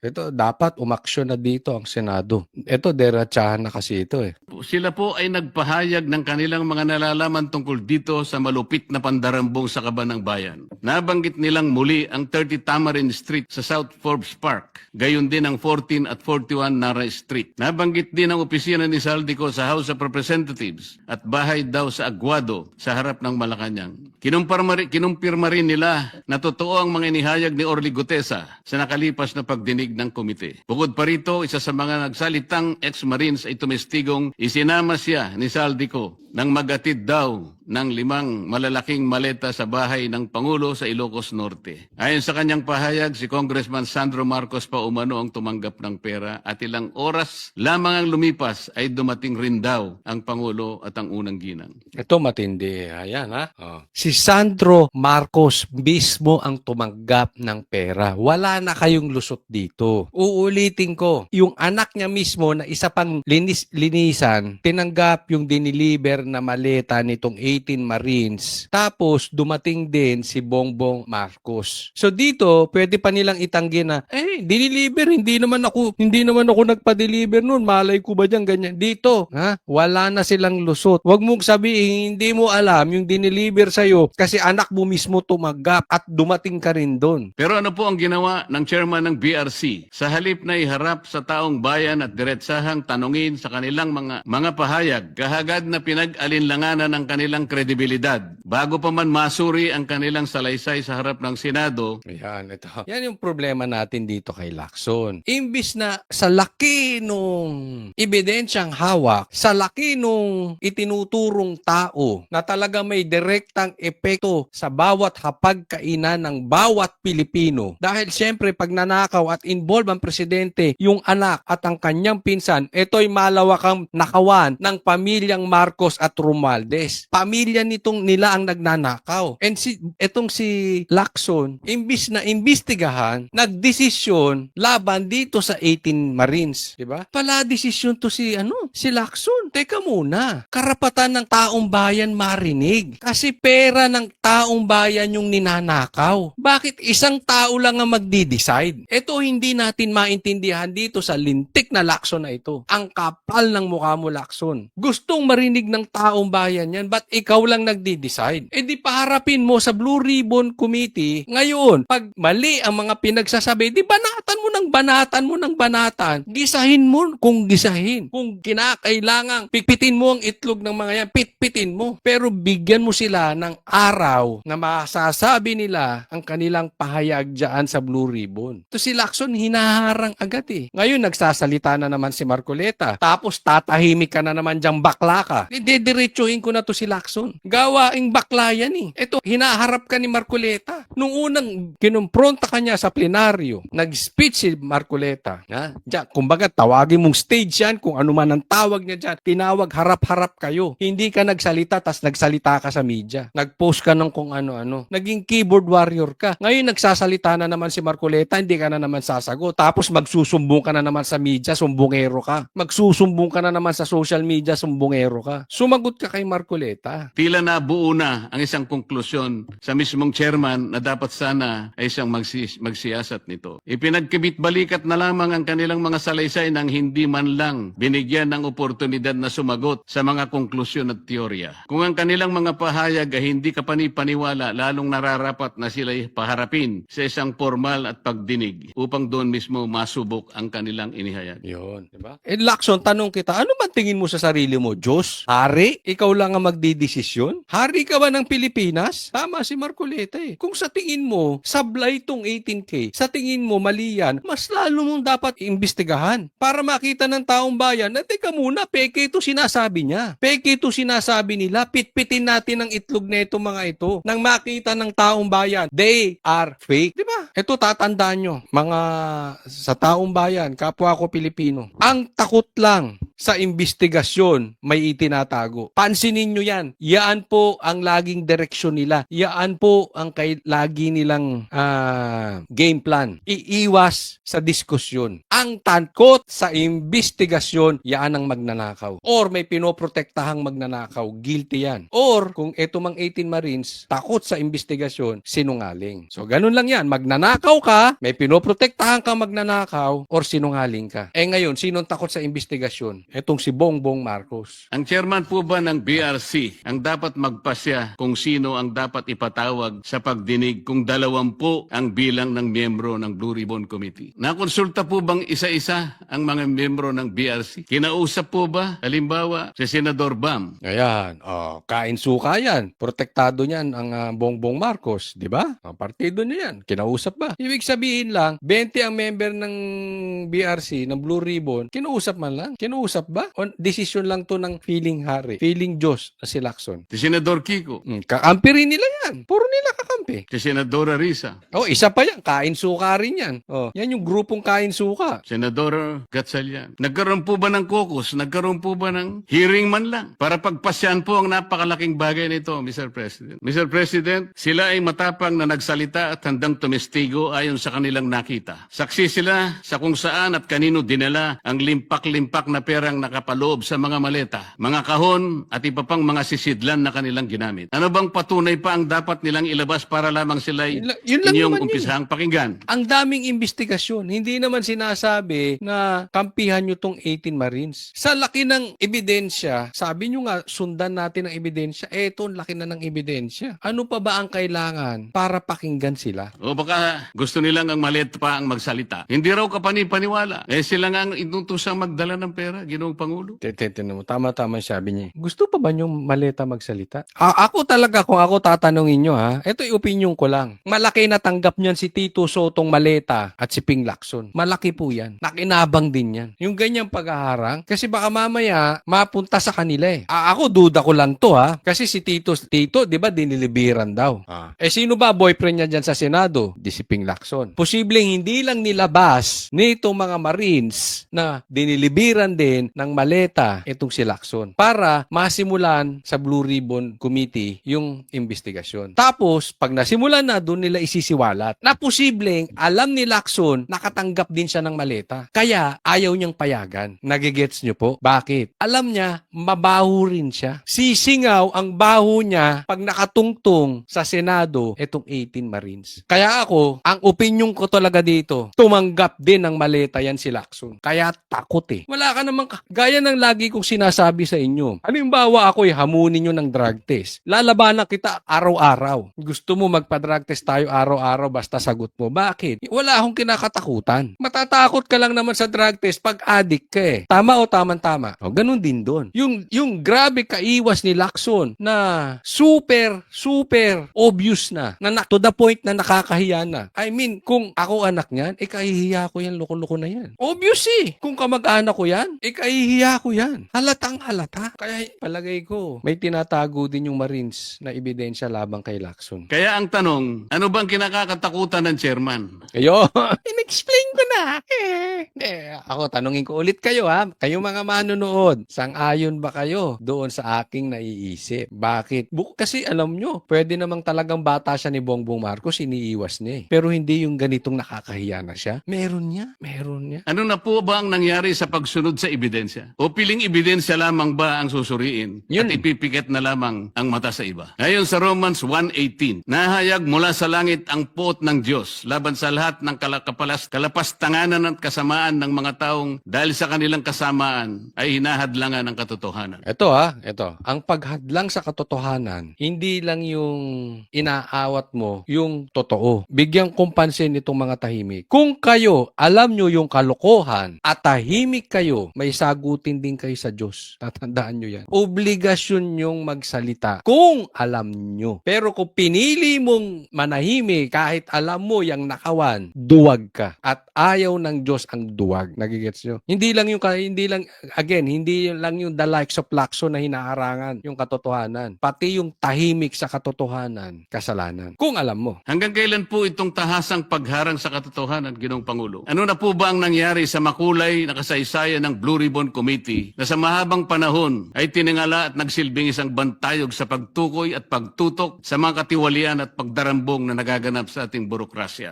Ito, dapat umaksyon na dito ang Senado. Ito, derechahan na kasi ito eh. Sila po ay nagpahayag ng kanilang mga nalalaman tungkol dito sa malupit na pandarambong sa Kabanang Bayan. Nabanggit nilang muli ang 30 Tamarind Street sa South Forbes Park, gayon din ang 14 at 41 Nara Street. Nabanggit din ang opisina ni Saldico sa House of Representatives at bahay daw sa Aguado sa harap ng Malacanang. Kinumpirma rin nila na totoo ang mga inihayag ni Orly Gutesa sa nakalipas na pagdinig ng komite. Bukod pa rito, isa sa mga nagsalitang ex-Marines ay tumestigong isinama siya ni Saldico nang magatid daw ng 5 malalaking maleta sa bahay ng Pangulo sa Ilocos Norte. Ayon sa kanyang pahayag, si Congressman Sandro Marcos pa umano ang tumanggap ng pera at ilang oras lamang ang lumipas ay dumating rin daw ang Pangulo at ang unang ginang. Ito matindi. Ayan ha. Oh. Si Sandro Marcos mismo ang tumanggap ng pera. Wala na kayong lusot dito. Uulitin ko, yung anak niya mismo na isa pang linisan, tinanggap yung diniliber na maleta nitong 18 Marines. Tapos dumating din si Bongbong Marcos. So dito, pwede pa nilang itanggi na, diniliber, hindi naman ako nagpa-deliver noon. Malay ko ba diyan ganyan? Dito, wala na silang lusot. Huwag mong sabihin hindi mo alam yung diniliber sa'yo kasi anak mo mismo tumanggap at dumating ka rin doon. Pero ano po ang ginawa ng chairman ng BRC? Sa halip na iharap sa taong bayan at diretsahang tanungin sa kanilang mga pahayag, kahagad na pinag-alinlanganan ang kanilang kredibilidad. Bago pa man masuri ang kanilang salaysay sa harap ng Senado. Ayan, ito. Yan yung problema natin dito kay Lacson. Imbis na sa laki nung ebidensyang hawak, sa laki nung itinuturong tao na talaga may direktang epekto sa bawat hapagkainan ng bawat Pilipino. Dahil siyempre pag nanakaw at involve ang presidente, yung anak at ang kanyang pinsan, ito'y malawakang nakawan ng pamilyang Marcos at Romualdez. Pamilya nila ang nagnanakaw. And etong si Lacson, imbis na imbestigahan, nagdesisyon laban dito sa 18 Marines, di ba? Pala desisyon to si Lacson. Teka muna, karapatan ng taong bayan marinig. Kasi pera ng taong bayan yung ninanakaw. Bakit isang tao lang ang magdi-decide? Ito hindi natin maintindihan dito sa lintik na Lacson na ito. Ang kapal ng mukha mo, Lacson. Gustong marinig ng taong bayan yan, but ikaw lang nagdi-decide. E di paharapin mo sa Blue Ribbon Committee. Ngayon, pag mali ang mga pinagsasabi, di banatan mo ng banatan. Gisahin mo kung gisahin. Kung kinakailangang pitpitin mo ang itlog ng mga yan, pitpitin mo. Pero bigyan mo sila ng araw na masasabi nila ang kanilang pahayag dyan sa Blue Ribbon. Ito si Lacson, hinaharang agad eh. Ngayon, nagsasalita na naman si Marcoleta. Tapos tatahimik ka na naman dyan, bakla ka. Didiretsuhin ko na to si Lacson. Gawaing bakla yan eh. Ito, hinaharap ka ni Marcoleta. Nung unang kinumpronta ka niya sa plenaryo, nag-speech si Marcoleta. Diyan, kumbaga, tawagin mong stage yan, kung ano man ang tawag niya dyan. Tinawag, harap-harap kayo. Hindi ka nagsalita, tas nagsalita ka sa media. Nag-post ka ng kung ano-ano. Naging keyboard warrior ka. Ngayon, nagsasalita na naman si Marcoleta, hindi ka na naman sasagot. Tapos magsusumbong ka na naman sa media, sumbongero ka. Magsusumbong ka na naman sa social media, sumbongero ka. Sumagot ka kay Marcoleta. Tila na buo na ang isang konklusyon sa mismong chairman na dapat sana ay siyang magsiyasat nito. Ipinagkibit-balikat na lamang ang kanilang mga salaysay nang hindi man lang binigyan ng oportunidad na sumagot sa mga konklusyon at teorya. Kung ang kanilang mga pahayag ay hindi kapani-paniwala, lalong nararapat na sila'y paharapin sa isang formal at pagdinig upang doon mismo masubok ang kanilang inihayag. Yun, di ba? Lacson, tanong kita, ano man tingin mo sa sarili mo? Diyos? Hari? Ikaw lang ang magdidesisyon? Hari ka ba ng Pilipinas? Tama si Marcoleta eh. Kung sa tingin mo, sablay itong 18K, sa tingin mo mali yan, mas lalo mong dapat imbestigahan para makita ng taong bayan na teka muna, peke ito sinasabi niya. Peke ito sinasabi nila, pitpitin natin ang itlog na ito mga ito. Nang makita ng taong bayan, they are fake. Di ba? Ito tatandaan nyo, mga sa taong bayan, kapwa ko Pilipino. Ang takot lang sa investigasyon may itinatago. Pansinin nyo yan. Yaan po ang laging direksyon nila. Yaan po ang lagi nilang game plan. Iiwas sa diskusyon. Ang takot sa investigasyon, yan ang magnanakaw. Or may pinoprotektahang magnanakaw, guilty yan. Or kung eto mang 18 Marines, takot sa investigasyon, sinungaling. So ganun lang yan, magnanakaw ka, may pinoprotektahan ka magnanakaw, or sinungaling ka. Eh ngayon, sinong takot sa investigasyon? Etong si Bongbong Marcos. Ang chairman po ba ng BRC ang dapat magpasya kung sino ang dapat ipatawag sa pagdinig kung 20 ang bilang ng miyembro ng Blue Ribbon Committee? Nakonsulta po bang isa-isa ang mga miyembro ng BRC? Kinausap po ba, halimbawa, si Senador Bam? Ayan, kain suka yan. Protektado niyan ang Bongbong Marcos, di ba? Ang partido niya yan. Kinausap ba? Ibig sabihin lang, 20 ang member ng BRC, ng Blue Ribbon, kinausap man lang. Kinausap ba? O desisyon lang to ng feeling hari, feeling Diyos na si Lacson. Si Senador Kiko? Kakampi rin nila yan. Puro nila kakampi. Si Senadora Risa? Isa pa yan. Kain suka rin yan. Yan yung grupong kain suka. Senador Gatchalian? Nagkaroon po ba ng caucus? Nagkaroon po ba ng hearing man lang? Para pagpasyan po ang napakalaking bagay nito, Mr. President. Mr. President, sila ay matapang na nagsalita at handang tumestigo ayon sa kanilang nakita. Saksi sila sa kung saan at kanino dinala ang limpak-limpak na perang nakapaloob sa mga maleta, mga kahon at iba pang mga sisidlan na kanilang ginamit. Ano bang patunay pa ang dapat nilang ilabas para lamang sila Yun lang inyong naman yun. umpisahang pakinggan? Ang daming investigasyon. Hindi naman sinasabi na kampihan nyo tong 18 Marines. Sa laki ng ebidensya, sabi nyo nga, sundan natin ang ebidensya. Eto, laki na ng ebidensya. Ano pa ba ang kailangan para pakinggan sila? O baka gusto nilang ang maliit pa ang magsalita. Hindi raw kapani-paniwala. Sila nga ang inutusang magdala ng pera, Ginoong Pangulo. Tinan mo, tama-tama sabi niya. Gusto pa ba niyong maleta magsalita? Ako talaga, kung ako tatanungin nyo ito yung opinion ko lang. Malaki na tanggap niyan si Tito Sotong Maleta at si Ping Lacson. Malaki po yan. Nakinabang din yan. Yung ganyang paghaharang, kasi baka mamaya mapunta sa kanila ako, duda ko lang to Kasi si Tito, di ba, dinilibiran daw. Sino ba boyfriend niya dyan sa Senado? Di si Ping Lacson. Posibleng hindi lang nilabas nitong mga Marines na dinilibiran din ng maleta itong si Lacson para masimulan sa Blue Ribbon Committee yung investigasyon. Tapos, pag nasimulan na, doon nila isisiwalat na posibleng alam ni Lacson nakatanggap din siya ng maleta. Kaya, ayaw niyang payagan. Nagigets niyo po? Bakit? Alam niya, mabaho rin siya. Sisingaw ang baho niya pag nakatungtong sa Senado itong 18 Marines. Kaya ako, ang opinion ko talaga dito, tumanggap din ng maleta yan si Lacson. Kaya takot Wala ka namang, gaya ng lagi kong sinasabi sa inyo. Halimbawa ako'y hamunin nyo ng drug test. Lalabanan kita araw-araw. Gusto mo magpa-drug test tayo araw-araw basta sagot mo. Bakit? Wala akong kinakatakutan. Matatakot ka lang naman sa drug test pag addict ka Tama o tama-tama? Ganun din doon. Yung grabe kaiwas ni Lacson na super obvious na to the point na nakakahiya na. I mean, kung ako anak niyan, kahihiya ko yan, loko-loko na yan. Obvious Kung kamag-anak ko yan, kahihiya ko yan. Halatang halata. Kaya palagay ko, may tinatago din yung Marines na ebidensya labang kay Lacson. Kaya ang tanong, ano bang kinakatakutan ng chairman? Kayo, in-explain ko na. Ako, tanungin ko ulit kayo Kayo mga manonood, sang-ayon ba kayo doon sa aking naiisip? Bakit? Kasi alam nyo, pwede namang talagang bata siya ni Bongbong Marcos, iniiwas niya Pero hindi yung ganitong nakakahiya na siya. Meron niya. Ano na po ba ang nangyari sa pagsunod sa ebidensya? O piling ebidensya lamang ba ang susuriin at ipipikit na lamang ang mata sa iba? Ayon sa Romans 1:18, nahayag mula sa langit ang puot ng Diyos laban sa lahat ng kalapastanganan at kasamaan ng mga taong dahil sa kanilang kasamaan ay hinahadlangan ang katotohanan. Ito. Ang paghadlang sa katotohanan, hindi lang yung inaawat mo yung totoo. Bigyan kong pansin itong mga tahimik. Kung kayo, alam nyo yung kalokohan at tahimik kayo, may sagutin din kayo sa Diyos. Tatandaan nyo yan. Obligasyon nyong magsalita kung alam nyo. Pero kung pinili mong manahimik kahit alam mo yung nakawan, duwag ka. At ayaw ng Diyos ang duwag. Nagigets nyo? Hindi lang yung the likes of Lacson na hinaharangan yung katotohanan. Pati yung tahimik sa katotohanan, kasalanan. Kung alam mo. Hanggang kailan po itong tahasang pagharang sa katotohanan, Ginoong Pangulo? Ano na po ba ang nangyari sa makulay na kasaysayan ng Blue Ribbon Committee na sa mahabang panahon ay tiningala at nagsilbing isang bantayog sa pagtukoy at pagtutok sa mga katiwalian at pagdarambong na nagaganap sa ating burokrasya?